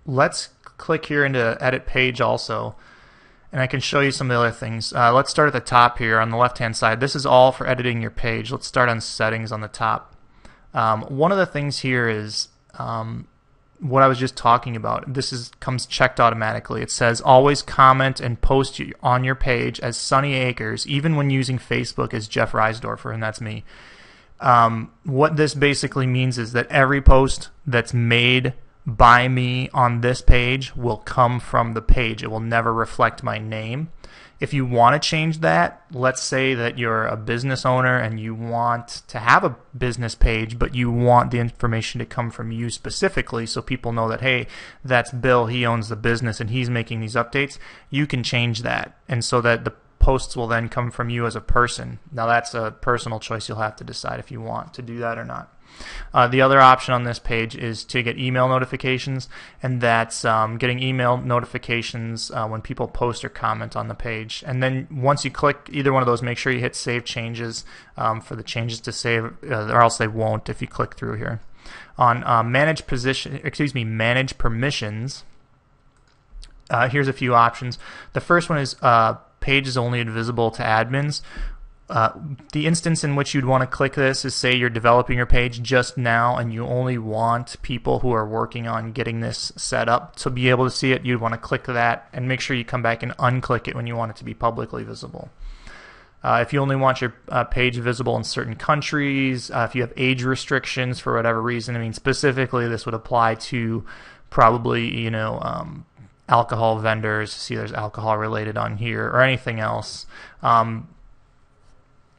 let's click here into edit page also, and I can show you some of the other things. Let's start at the top here on the left hand side. This is all for editing your page. Let's start on settings on the top. One of the things here is what I was just talking about. This comes checked automatically. It says always comment and post on your page as Sunny Acres, even when using Facebook as Jeff Reisdorfer, and that's me. What this basically means is that every post that's made by me on this page will come from the page. It will never reflect my name. If you want to change that, let's say that you're a business owner and you want to have a business page, but you want the information to come from you specifically so people know that, hey, that's Bill, he owns the business and he's making these updates, you can change that. And so that the posts will then come from you as a person. Now that's a personal choice. You'll have to decide if you want to do that or not. The other option on this page is to get email notifications, and that's getting email notifications when people post or comment on the page. And then once you click either one of those, make sure you hit Save Changes for the changes to save, or else they won't if you click through here. On Manage Permissions, here's a few options. The first one is page is only visible to admins. The instance in which you'd want to click this is, say you're developing your page just now and you only want people who are working on getting this set up to be able to see it. You'd want to click that and make sure you come back and unclick it when you want it to be publicly visible. If you only want your page visible in certain countries, if you have age restrictions for whatever reason, I mean specifically this would apply to probably alcohol vendors. See, there's alcohol related on here, or anything else.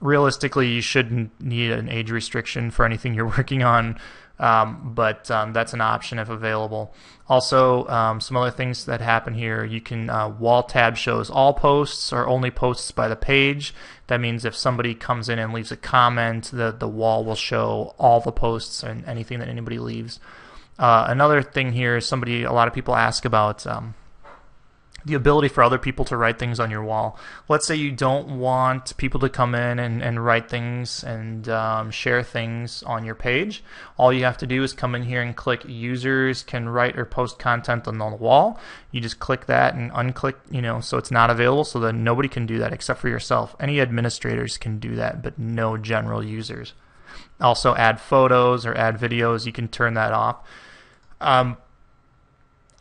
Realistically, you shouldn't need an age restriction for anything you're working on, but that's an option if available. Also, some other things that happen here, you can wall tab shows all posts or only posts by the page. That means if somebody comes in and leaves a comment, the wall will show all the posts and anything that anybody leaves. Another thing here is a lot of people ask about the ability for other people to write things on your wall. Let's say you don't want people to come in and write things and share things on your page. All you have to do is come in here and click Users Can Write or Post Content on the Wall. You just click that and unclick, so it's not available, so that nobody can do that except for yourself. Any administrators can do that, but no general users. Also, add photos or add videos, you can turn that off.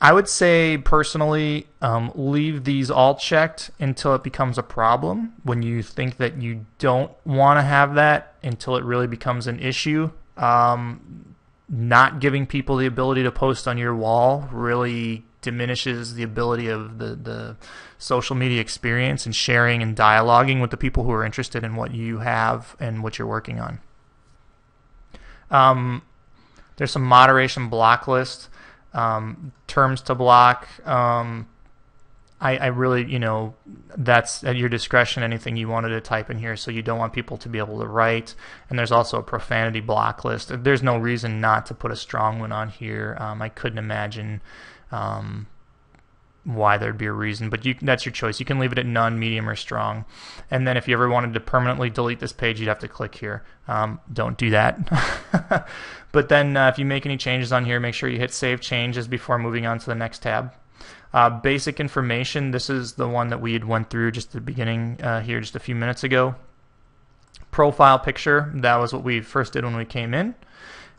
I would say personally, leave these all checked until it becomes a problem. When you think that you don't want to have that until it really becomes an issue. Not giving people the ability to post on your wall really diminishes the ability of the social media experience and sharing and dialoguing with the people who are interested in what you have and what you're working on. There's some moderation block list. Terms to block. I really, that's at your discretion, anything you wanted to type in here, so you don't want people to be able to write. And there's also a profanity block list. There's no reason not to put a strong one on here. I couldn't imagine why there'd be a reason, but that's your choice. You can leave it at none, medium, or strong. And then if you ever wanted to permanently delete this page, you'd have to click here. Don't do that. But then if you make any changes on here, make sure you hit Save Changes before moving on to the next tab. Basic information, this is the one that we had went through just at the beginning here just a few minutes ago. Profile picture, that was what we first did when we came in.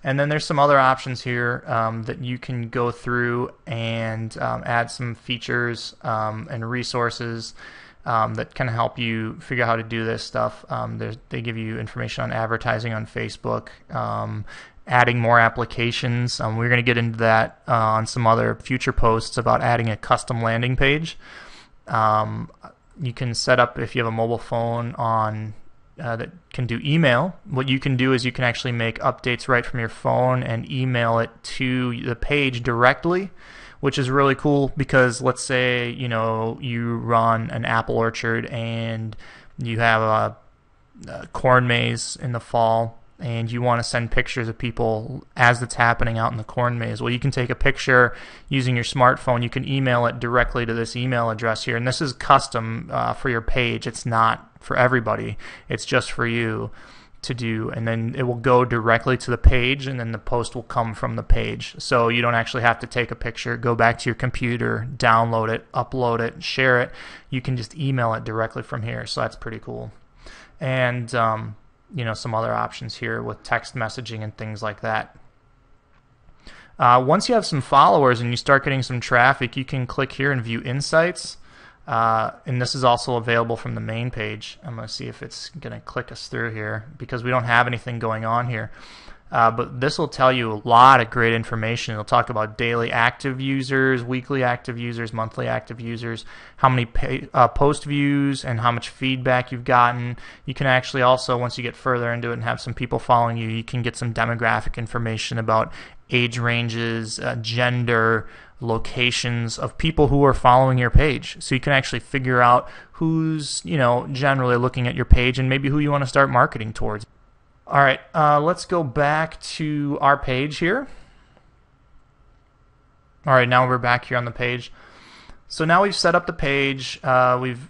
And then there's some other options here that you can go through and add some features and resources that can help you figure out how to do this stuff. They give you information on advertising on Facebook, adding more applications. We're going to get into that on some other future posts about adding a custom landing page. You can set up, if you have a mobile phone on that can do email, what you can do is you can actually make updates right from your phone and email it to the page directly, which is really cool because let's say you run an apple orchard and you have a corn maze in the fall and you want to send pictures of people as it's happening out in the corn maze. Well, you can take a picture using your smartphone. You can email it directly to this email address here, and this is custom for your page. It's not for everybody. It's just for you. to do, and then it will go directly to the page, and then the post will come from the page. So you don't actually have to take a picture, go back to your computer, download it, upload it, share it. You can just email it directly from here. So that's pretty cool. And you know, some other options here with text messaging and things like that. Once you have some followers and you start getting some traffic, you can click here and view insights. And this is also available from the main page. I'm going to see if it's going to click us through here because we don't have anything going on here. But this will tell you a lot of great information. It'll talk about daily active users, weekly active users, monthly active users, how many post views, and how much feedback you've gotten. You can actually also, once you get further into it and have some people following you, you can get some demographic information about age ranges, gender, locations of people who are following your page. So you can actually figure out who's, you know, generally looking at your page and maybe who you want to start marketing towards. All right, let's go back to our page here. All right, now we're back here on the page. So now we've set up the page. We've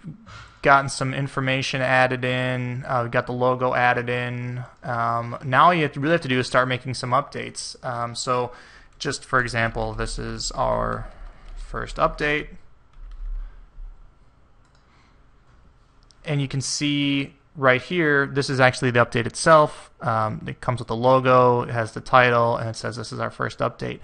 gotten some information added in. We've got the logo added in. Now you really have to do is start making some updates. So just for example, this is our first update. And you can see right here, this is actually the update itself. It comes with the logo, it has the title, and it says this is our first update.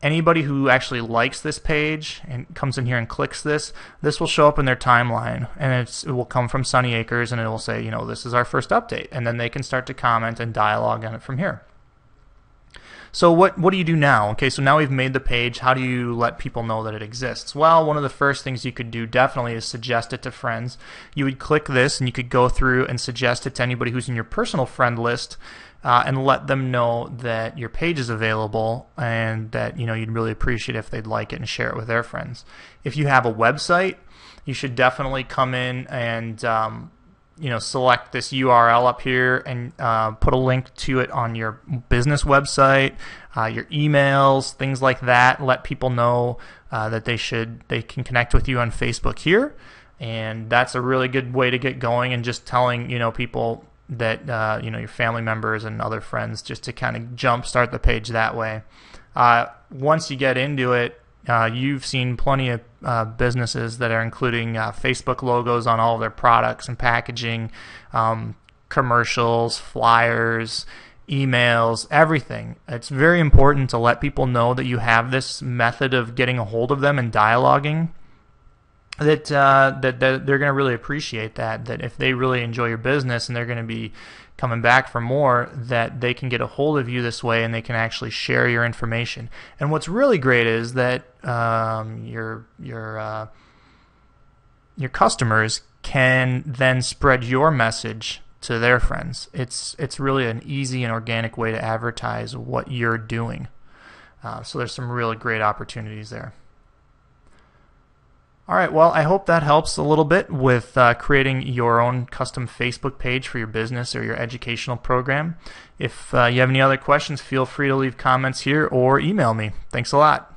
Anybody who actually likes this page and comes in here and clicks this will show up in their timeline, and it will come from Sunny Acres, and it will say, you know, this is our first update, and then they can start to comment and dialogue on it from here. So what do you do now? Okay, so now we've made the page. How do you let people know that it exists? Well, one of the first things you could do definitely is suggest it to friends. You would click this and you could go through and suggest it to anybody who's in your personal friend list and let them know that your page is available and that, you know, you'd really appreciate if they'd like it and share it with their friends. If you have a website, you should definitely come in and you know, select this URL up here and put a link to it on your business website, your emails, things like that. Let people know that they can connect with you on Facebook here, and that's a really good way to get going. And just telling, you know, people that you know, your family members and other friends, just to kind of jumpstart the page that way. Once you get into it, you've seen plenty of businesses that are including Facebook logos on all of their products and packaging, commercials, flyers, emails, everything. It's very important to let people know that you have this method of getting a hold of them and dialoguing. That they're going to really appreciate that if they really enjoy your business and they're going to be coming back for more, that they can get a hold of you this way and they can actually share your information. And what's really great is that your customers can then spread your message to their friends. It's really an easy and organic way to advertise what you're doing. So there's some really great opportunities there. All right, well, I hope that helps a little bit with creating your own custom Facebook page for your business or your educational program. If you have any other questions, feel free to leave comments here or email me. Thanks a lot.